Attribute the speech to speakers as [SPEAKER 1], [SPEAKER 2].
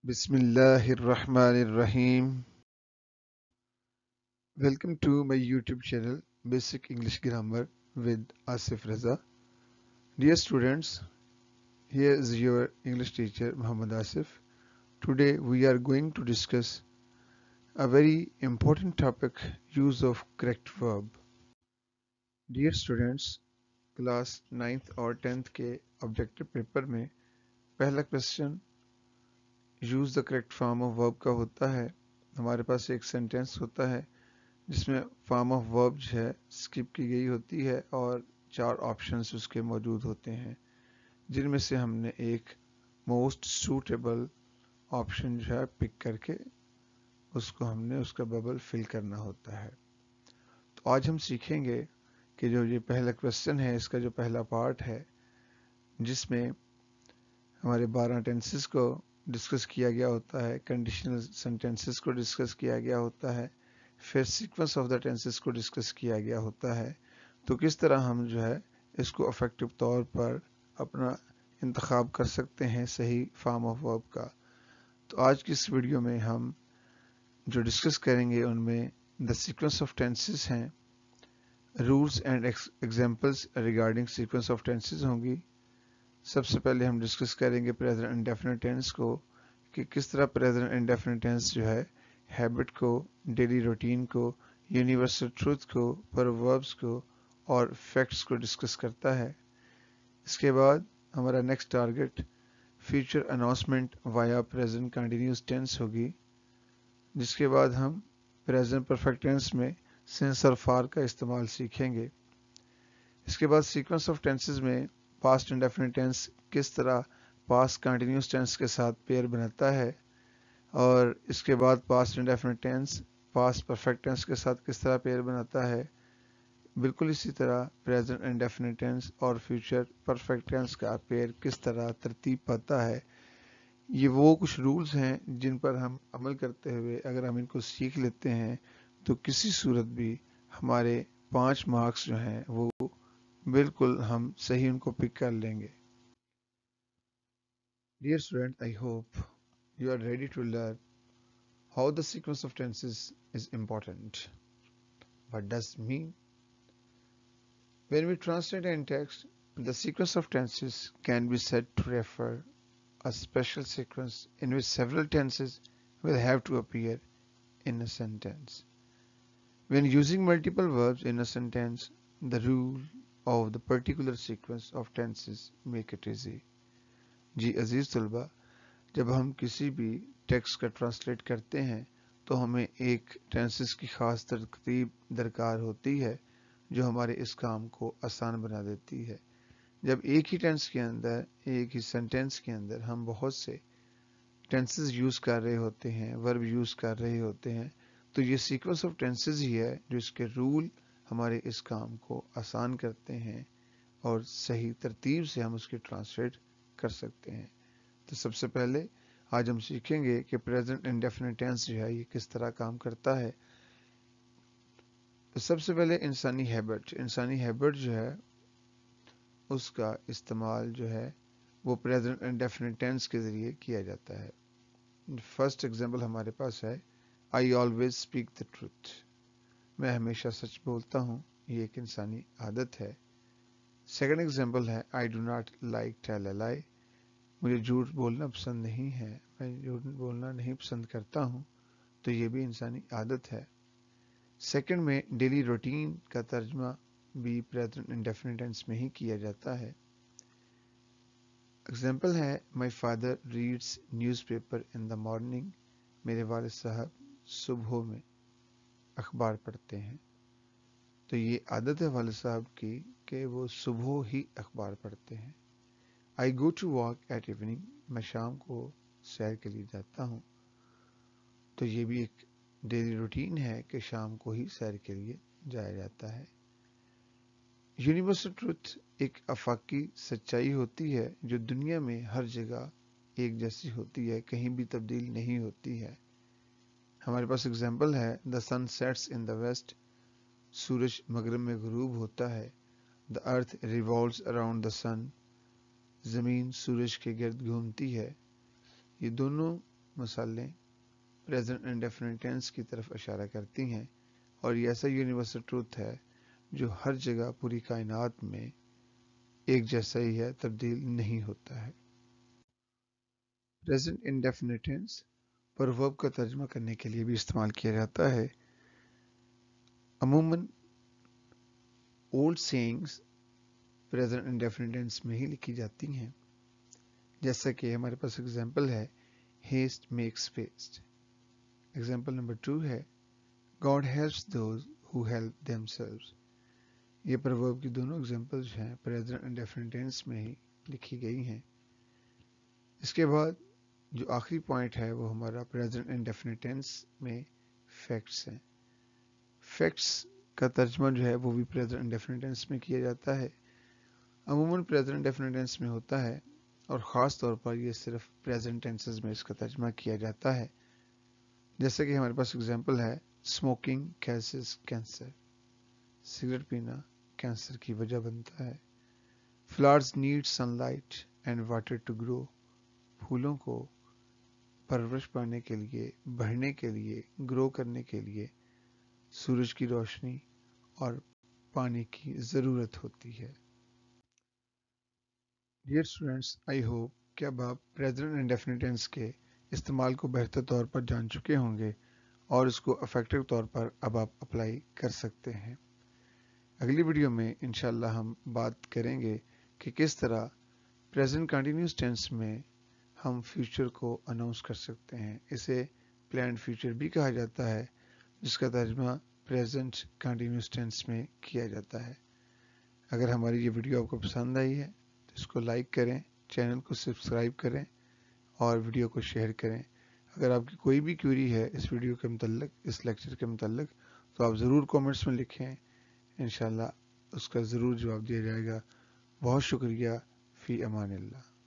[SPEAKER 1] Bismillahirrahmanirrahim. Welcome to my YouTube channel Basic English Grammar with Asif Raza. Dear students, here is your English teacher Muhammad Asif. Today we are going to discuss a very important topic, use of correct verb. Dear students, class 9th और 10th के objective paper में पहला question use the correct form of verb का होता है। हमारे पास एक sentence होता है जिसमें फॉर्म ऑफ वर्ब जो है स्किप की गई होती है और 4 ऑप्शंस उसके मौजूद होते हैं, जिनमें से हमने एक मोस्ट सूटेबल ऑप्शन जो है पिक करके उसको हमने उसका बबल फिल करना होता है। तो आज हम सीखेंगे कि जो ये पहला क्वेश्चन है, इसका जो पहला पार्ट है जिसमें हमारे 12 टेंसेस को डिस्कस किया गया होता है, कंडीशनल सेंटेंसेस को डिस्कस किया गया होता है, फिर सीक्वेंस ऑफ द टेंसेस को डिस्कस किया गया होता है। तो किस तरह हम जो है इसको अफेक्टिव तौर पर अपना इंतखाब कर सकते हैं सही फॉर्म ऑफ वर्ब का। तो आज की इस वीडियो में हम जो डिस्कस करेंगे उनमें द सीक्वेंस ऑफ टेंसेस हैं, rules and examples regarding sequence of tenses होंगी। सबसे पहले हम डिस्कस करेंगे प्रेजेंट इंडेफिनिट टेंस को, कि किस तरह प्रेजेंट इंडेफिनिट टेंस जो है हैबिट को, डेली रूटीन को, यूनिवर्सल ट्रूथ को, प्रोवर्ब्स को और फैक्ट्स को डिस्कस करता है। इसके बाद हमारा next target future announcement via present continuous tense होगी, जिसके बाद हम प्रेजेंट परफेक्ट टेंस में सिंस और फॉर का इस्तेमाल सीखेंगे। इसके बाद सीक्वेंस ऑफ टेंसेस में पास्ट इंडेफिनिट टेंस किस तरह पास्ट कंटिन्यूस टेंस के साथ पेयर बनाता है, और इसके बाद past indefinite tense past perfect tense के साथ किस तरह पेयर बनाता है। बिल्कुल इसी तरह प्रेजेंट इंडेफिनिट टेंस और फ्यूचर परफेक्ट टेंस का पेयर किस तरह तरतीब पाता है। ये वो कुछ रूल्स हैं जिन पर हम अमल करते हुए अगर हम इनको सीख लेते हैं तो किसी सूरत भी हमारे 5 मार्क्स जो हैं वो बिल्कुल हम सही उनको पिक कर लेंगे। Dear student, I hope you are ready to learn how the sequence of tenses is important. What does it mean? When we translate in text, the sequence of tenses can be said to refer a special sequence in which several tenses will have to appear in a sentence. When using multiple verbs in a sentence, the rule of the particular sequence of tenses make it easy. जी अजीज तलबा, जब हम किसी भी text का translate करते हैं तो हमें एक टेंसेस की खास तरतीब दरकार होती है जो हमारे इस काम को आसान बना देती है। जब एक ही टेंस के अंदर, एक ही सेंटेंस के अंदर हम बहुत से टेंसेस यूज कर रहे होते हैं, वर्ब यूज कर रहे होते हैं, तो ये सीक्वेंस ऑफ टेंसेस ही है जो इसके रूल हमारे इस काम को आसान करते हैं और सही तरतीब से हम उसकी ट्रांसलेट कर सकते हैं। तो सबसे पहले आज हम सीखेंगे कि प्रेजेंट इंडेफिनिट टेंस जो है ये किस तरह काम करता है। तो सबसे पहले इंसानी हैबिट जो है उसका इस्तेमाल जो है वो प्रेजेंट इंडेफिनिट टेंस के जरिए किया जाता है। फर्स्ट एग्जांपल हमारे पास है, I always speak the truth. मैं हमेशा सच बोलता हूँ, ये एक इंसानी आदत है। सेकंड एग्जांपल है, I do not like tell a lie. मुझे झूठ बोलना पसंद नहीं है, मैं झूठ बोलना नहीं पसंद करता हूँ, तो ये भी इंसानी आदत है। सेकंड में डेली रूटीन का तर्जमा भी प्रेजेंट इंडेफिनिट टेंस में ही किया जाता है। एग्जांपल है, my father reads newspaper in the morning. मेरे वालिद साहब सुबह में अखबार पढ़ते हैं। तो ये आदत है वालिद साहब की कि वो सुबह ही अखबार पढ़ते हैं। I go to walk at evening. मैं शाम को सैर के लिए जाता हूँ, तो ये भी एक डेली रूटीन है कि शाम को ही सैर के लिए जाया जाता है। यूनिवर्सल ट्रूथ एक आफाकी सच्चाई होती है जो दुनिया में हर जगह एक जैसी होती है, कहीं भी तब्दील नहीं होती है। हमारे पास एग्जांपल है, the sun sets in the west. सूरज मगरिब में गुरूब होता है। The earth revolves around the sun. ज़मीन सूरज के गिर्द घूमती है। ये दोनों مثالیں پریزنٹ انڈیفینٹ ٹینس کی طرف اشارہ کرتی ہیں اور یہ ایسا یونیورسل ٹروتھ ہے جو ہر جگہ پوری کائنات میں ایک جیسا ہی ہے، تبدیل نہیں ہوتا ہے۔ پریزنٹ انڈیفینٹ ٹینس ورب کا ترجمہ کرنے کے لیے بھی استعمال کیا جاتا ہے۔ عموماً old sayings present indefinite tense میں ہی لکھی جاتی ہیں، جیسا کہ ہمارے پاس ایگزامپل ہے haste makes waste. Example number 2 ہے God helps those who help themselves۔ یہ پروورب کی دونوں ایگزامپلز ہیں پریزنٹ انڈیفینٹ ٹینس میں ہی لکھی گئی ہیں۔ اس کے بعد جو آخری پوائنٹ ہے وہ ہمارا پریزنٹ انڈیفینٹ ٹینس میں فیکٹس ہیں۔ فیکٹس کا ترجمہ جو ہے وہ بھی پریزنٹ انڈیفینٹ ٹینس میں کیا جاتا ہے۔ عموماً پریزنٹ انڈیفینٹ ٹینس میں ہوتا ہے اور خاص طور پر یہ صرف پریزنٹ ٹینسز میں اس کا ترجمہ کیا جاتا ہے، جیسا کہ ہمارے پاس ایگزامپل ہے اسموکنگ کیسز کینسر۔ سگریٹ پینا کینسر کی وجہ بنتا ہے۔ Flowers need sunlight and water to grow. پھولوں کو پرورش پانے کے لیے، بڑھنے کے لیے، گرو کرنے کے لیے سورج کی روشنی اور پانی کی ضرورت ہوتی ہے۔ ڈیئر اسٹوڈینٹس، آئی ہوپ کہ اب آپ پریزنٹ انڈیفینٹ ٹینس کے استعمال کو بہتر طور پر جان چکے ہوں گے اور اس کو افیکٹو طور پر اب آپ اپلائی کر سکتے ہیں۔ اگلی ویڈیو میں انشاءاللہ ہم بات کریں گے کہ کس طرح پریزنٹ کنٹینیوس ٹینس میں ہم فیوچر کو اناؤنس کر سکتے ہیں۔ اسے پلانڈ فیوچر بھی کہا جاتا ہے، جس کا ترجمہ پریزنٹ کنٹینیوس ٹینس میں کیا جاتا ہے۔ اگر ہماری یہ ویڈیو آپ کو پسند آئی ہے تو اس کو لائک کریں، چینل کو سبسکرائب کریں اور ویڈیو کو شیئر کریں۔ اگر آپ کی کوئی بھی کیوری ہے اس ویڈیو کے متعلق، اس لیکچر کے متعلق، تو آپ ضرور کومنٹس میں لکھیں، انشاءاللہ اس کا ضرور جواب دیا جائے گا۔ بہت شکریہ، فی امان اللہ۔